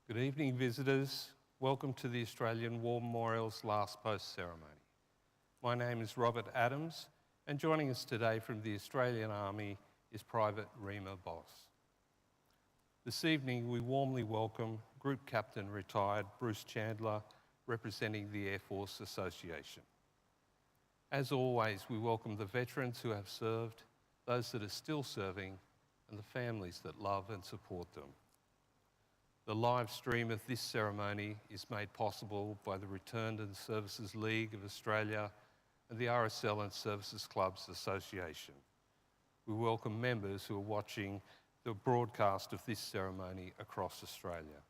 Good evening, visitors. Welcome to the Australian War Memorial's Last Post ceremony. My name is Robert Adams, and joining us today from the Australian Army is Private Rima Boss. This evening, we warmly welcome Group Captain Retired Bruce Chandler, representing the Air Force Association. As always, we welcome the veterans who have served, those that are still serving, and the families that love and support them. The live stream of this ceremony is made possible by the Returned and Services League of Australia and the RSL and Services Clubs Association. We welcome members who are watching the broadcast of this ceremony across Australia.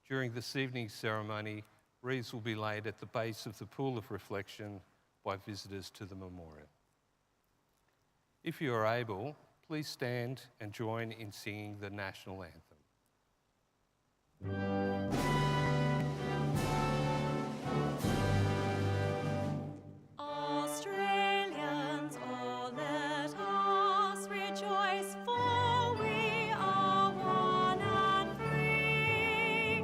During this evening's ceremony, wreaths will be laid at the base of the pool of reflection by visitors to the memorial. If you are able, please stand and join in singing the national anthem. Australians, oh, let us rejoice, for we are one and free.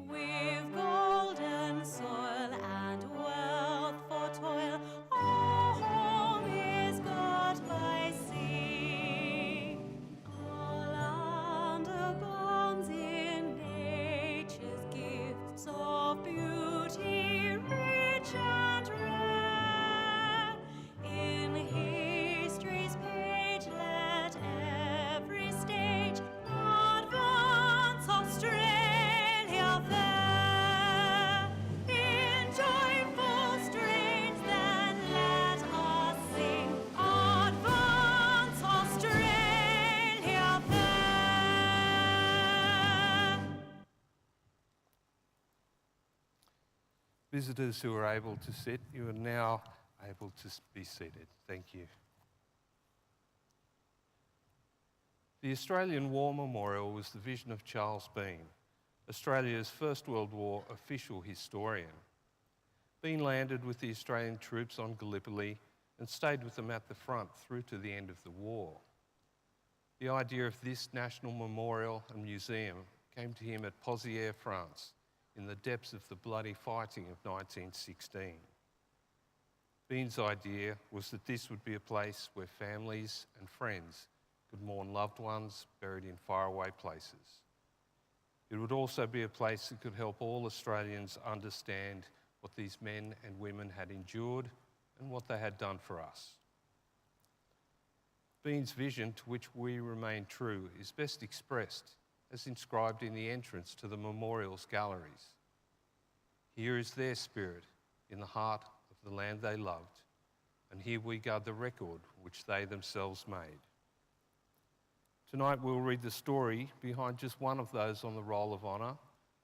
With golden soil and wealth for toil, our home is got by sea. Our land abounds in nature's gifts of beauty, rich and rare. In history's page, let every stage advance Australia fair. In joyful strains, then let us sing, advance Australia fair. Visitors who are able to sit, you are now able to be seated. Thank you. The Australian War Memorial was the vision of Charles Bean, Australia's First World War official historian. Bean landed with the Australian troops on Gallipoli and stayed with them at the front through to the end of the war. The idea of this national memorial and museum came to him at Pozières, France, in the depths of the bloody fighting of 1916. Bean's idea was that this would be a place where families and friends could mourn loved ones buried in faraway places. It would also be a place that could help all Australians understand what these men and women had endured and what they had done for us. Bean's vision, to which we remain true, is best expressed as inscribed in the entrance to the memorial's galleries. Here is their spirit in the heart of the land they loved, and here we guard the record which they themselves made. Tonight we'll read the story behind just one of those on the Roll of Honour,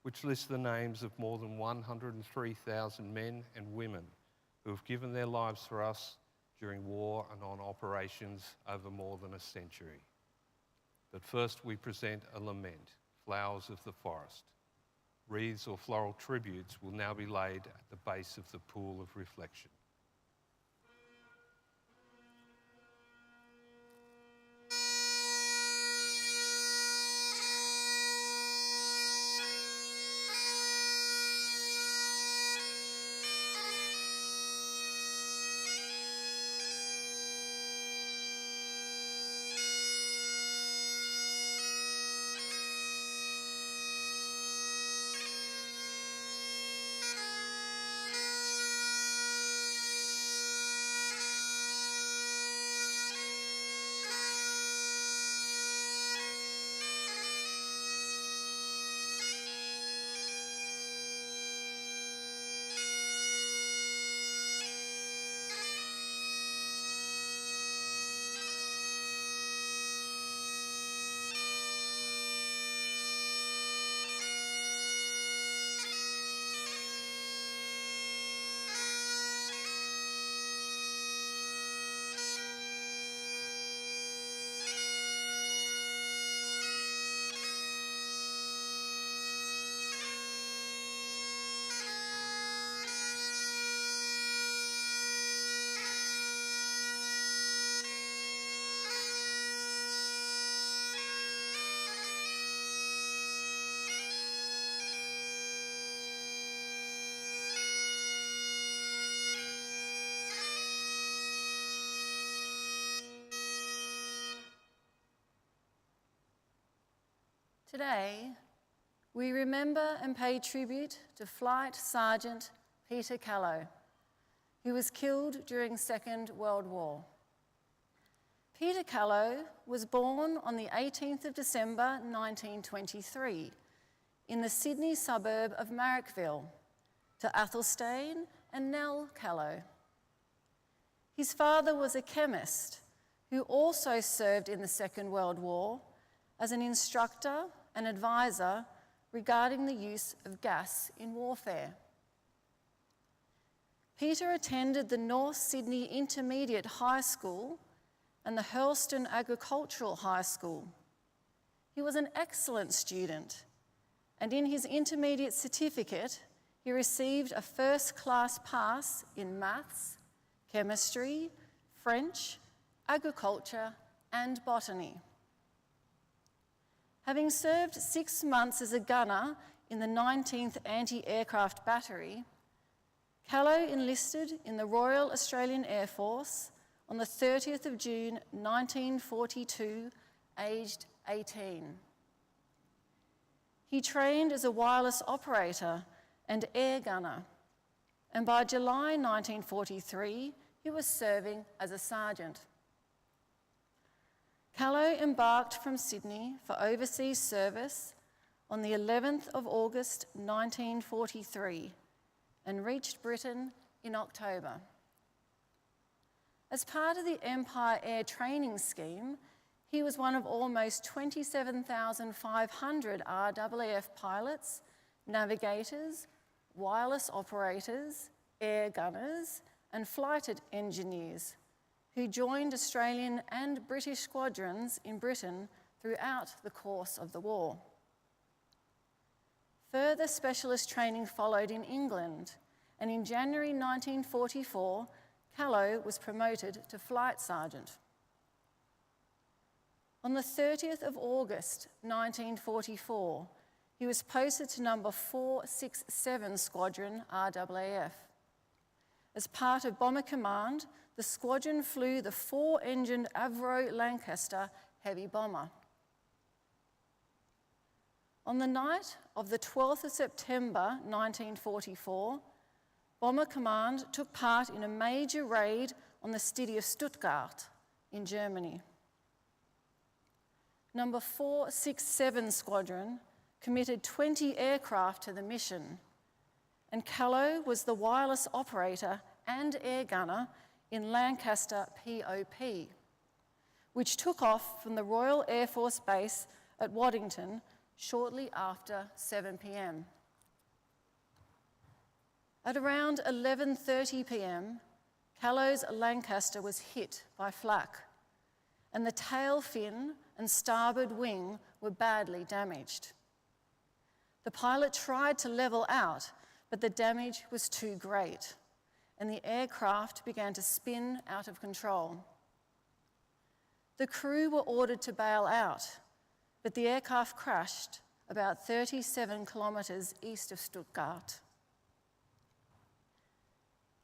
which lists the names of more than 103,000 men and women who have given their lives for us during war and on operations over more than a century. But first we present a lament, Flowers of the Forest. Wreaths or floral tributes will now be laid at the base of the pool of reflection. Today, we remember and pay tribute to Flight Sergeant Peter Callow, who was killed during Second World War. Peter Callow was born on the 18th of December 1923 in the Sydney suburb of Marrickville to Athelstane and Nell Callow. His father was a chemist who also served in the Second World War as an instructor and advisor regarding the use of gas in warfare. Peter attended the North Sydney Intermediate High School and the Hurlstone Agricultural High School. He was an excellent student, and in his intermediate certificate, he received a first-class pass in maths, chemistry, French, agriculture, and botany. Having served 6 months as a gunner in the 19th Anti-Aircraft Battery, Callow enlisted in the Royal Australian Air Force on the 30th of June 1942, aged 18. He trained as a wireless operator and air gunner, and by July 1943, he was serving as a sergeant. Callow embarked from Sydney for overseas service on the 11th of August 1943 and reached Britain in October. As part of the Empire Air Training Scheme, he was one of almost 27,500 RAAF pilots, navigators, wireless operators, air gunners, and flight engineers who joined Australian and British squadrons in Britain throughout the course of the war. Further specialist training followed in England, and in January 1944, Callow was promoted to Flight Sergeant. On the 30th of August 1944, he was posted to number 467 Squadron RAAF. As part of Bomber Command, the squadron flew the 4-engined Avro Lancaster heavy bomber. On the night of the 12th of September 1944, Bomber Command took part in a major raid on the city of Stuttgart in Germany. Number 467 Squadron committed 20 aircraft to the mission, and Callow was the wireless operator and air gunner in Lancaster POP, which took off from the Royal Air Force Base at Waddington shortly after 7 p.m. At around 11:30 p.m, Callow's Lancaster was hit by flak, and the tail fin and starboard wing were badly damaged. The pilot tried to level out, but the damage was too great, and the aircraft began to spin out of control. The crew were ordered to bail out, but the aircraft crashed about 37 kilometres east of Stuttgart.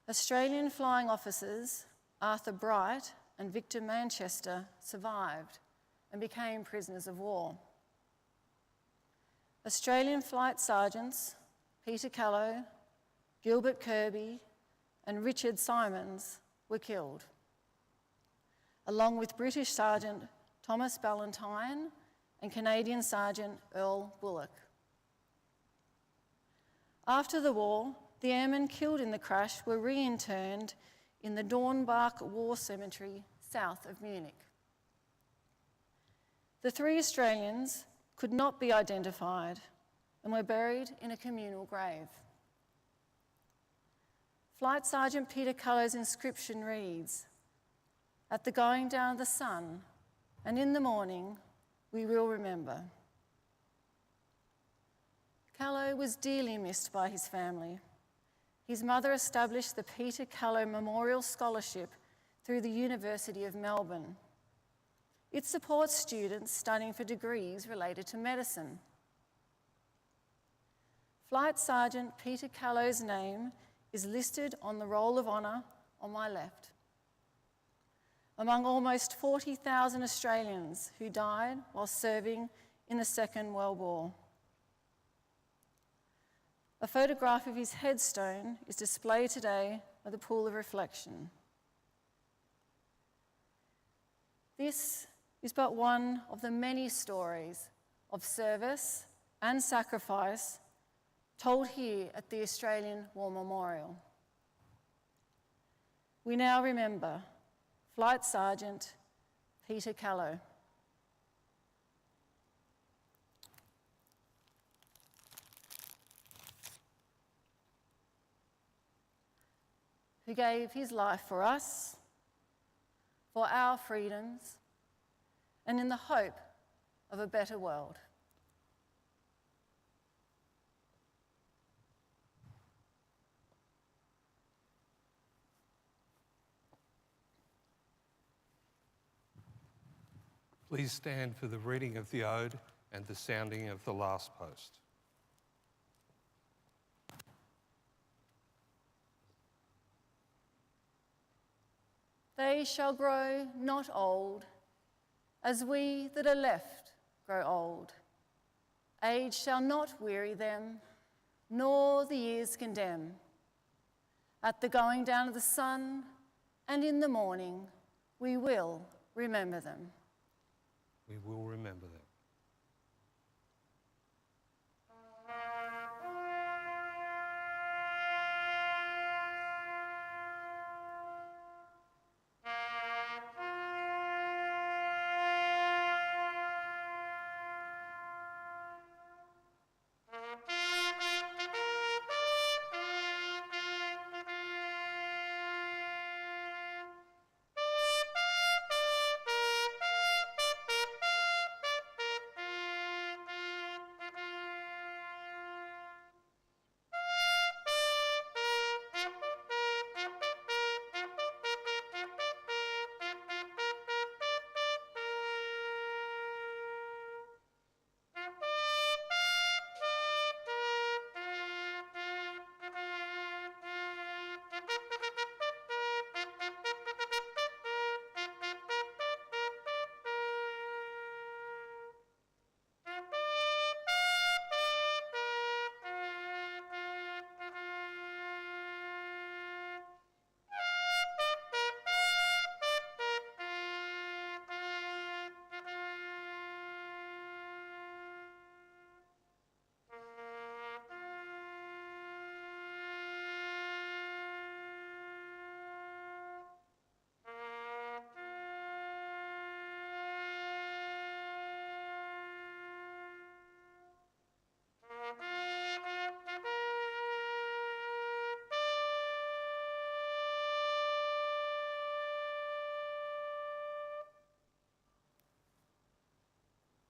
Australian flying officers Arthur Bright and Victor Manchester survived and became prisoners of war. Australian flight sergeants Peter Callow, Gilbert Kirby, and Richard Simons were killed, along with British Sergeant Thomas Ballantyne and Canadian Sergeant Earl Bullock. After the war, the airmen killed in the crash were reinterred in the Dornbach War Cemetery south of Munich. The 3 Australians could not be identified and were buried in a communal grave. Flight Sergeant Peter Callow's inscription reads, "At the going down of the sun, and in the morning, we will remember." Callow was dearly missed by his family. His mother established the Peter Callow Memorial Scholarship through the University of Melbourne. It supports students studying for degrees related to medicine. Flight Sergeant Peter Callow's name is listed on the Roll of Honour on my left. Among almost 40,000 Australians who died while serving in the Second World War. A photograph of his headstone is displayed today by the Pool of Reflection. This is but one of the many stories of service and sacrifice told here at the Australian War Memorial. We now remember Flight Sergeant Peter Callow. Who gave his life for us, for our freedoms, and in the hope of a better world. Please stand for the reading of the Ode and the sounding of the last post. They shall grow not old, as we that are left grow old. Age shall not weary them, nor the years condemn. At the going down of the sun and in the morning, we will remember them. We will remember them.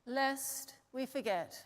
Lest we forget.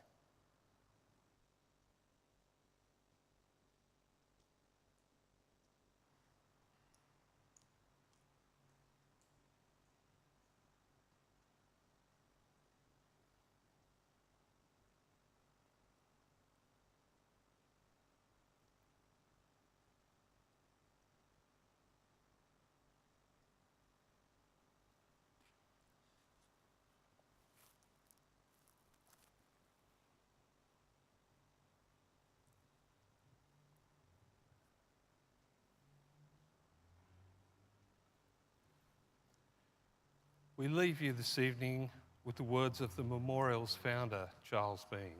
We leave you this evening with the words of the memorial's founder, Charles Bean.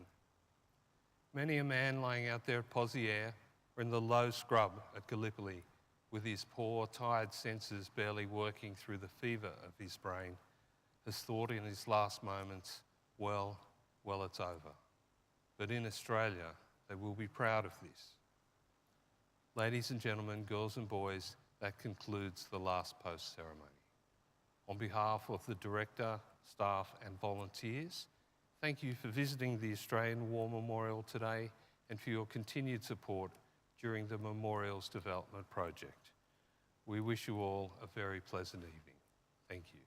Many a man lying out there at Poziere or in the low scrub at Gallipoli with his poor, tired senses barely working through the fever of his brain has thought in his last moments, well, it's over. But in Australia, they will be proud of this. Ladies and gentlemen, girls and boys, that concludes the last post ceremony. On behalf of the director, staff and volunteers, thank you for visiting the Australian War Memorial today and for your continued support during the memorial's development project. We wish you all a very pleasant evening. Thank you.